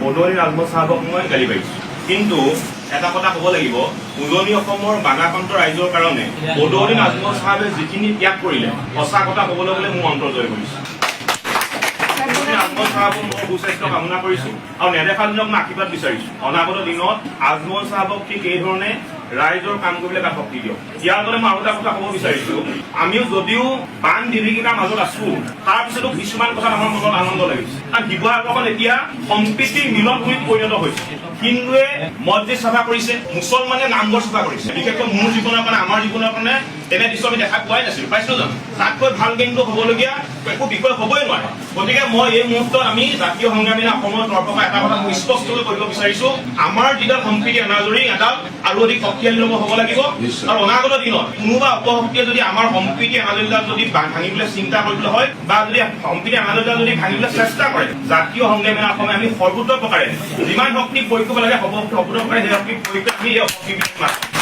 বদলি নাজমুল চাহাবক মই গালি পাৰিছো, কিন্তু এটা কথা ক'ব লাগিব, উজনি অসমৰ বাগাকান্ত ৰাইজৰ কাৰণে বদলি নাজমুল চাহাবে যিখিনি ত্যাগ কৰিলে, সঁচা কথা ক'বলৈ গ'লে মোৰ অন্তৰ জয় কৰিছে। আজমল চাহাবক মই সুস্বাস্থ্য কামনা কৰিছো আৰু নেদেখা দিনক মই আশীৰ্বাদ বিচাৰিছো। অনাগত দিনত আজমল চাহাবক ঠিক এই ধৰণে ৰাইজৰ কাম কৰিবলৈ এটা শক্তি দিয়ক। ইয়াৰ আগতে মই আৰু এটা কথা ক'ব বিচাৰিছো, আমিও যদিও বান বিভীষিকাৰ মাজত আছো, তাৰ পিছতো কিছুমান কথাত আমাৰ মনত আনন্দ লাগিছে। কাৰণ শিৱসাগৰখন এতিয়া সম্প্ৰীতিৰ মিলন ভূমিত পৰিণত হৈছে। হিন্দুৱে মছজিদ চাফা কৰিছে, মুছলমানে নামঘৰ চাফা কৰিছে। বিশেষকৈ মোৰ জীৱনৰ কাৰণে, আমাৰ জীৱনৰ কাৰণে তেনে দৃশ্য আমি দেখা পোৱাই নাছিলো, পাইছিলো জানো? তাতকৈ ভাল কিন্তু হ'বলগীয়া একো বিষয় হ'বই নোৱাৰে। গতিকে মই এই মুহূৰ্তত আমি জাতীয় সংগ্ৰামী অসমৰ তৰফৰ পৰা এটা কথা মই স্পষ্টকৈ কৰিব বিচাৰিছো, আমাৰ যিডাল সম্প্ৰীতি এনাজৰী এডাল আৰু অধিক শক্তিশালী হ'ব লাগিব। আৰু অনাগত দিনত কোনোবা অপশক্তিয়ে যদি আমাৰ সম্প্ৰীতি এনাজৰীডাল যদি ভাঙিবলৈ চিন্তা কৰিবলৈ হয় বা যদি সম্প্ৰীতি এনাজৰীডাল যদি ভাঙিবলৈ চেষ্টা কৰে, জাতীয় সংগ্ৰামী অসমে আমি সৰ্বোচ্চ প্ৰকাৰে যিমান শক্তি প্ৰয়োগ কৰিব লাগে সৰ্বোচ্চ প্ৰকাৰে সেই শক্তি প্ৰয়োগ কৰি আমি এই অপশক্তি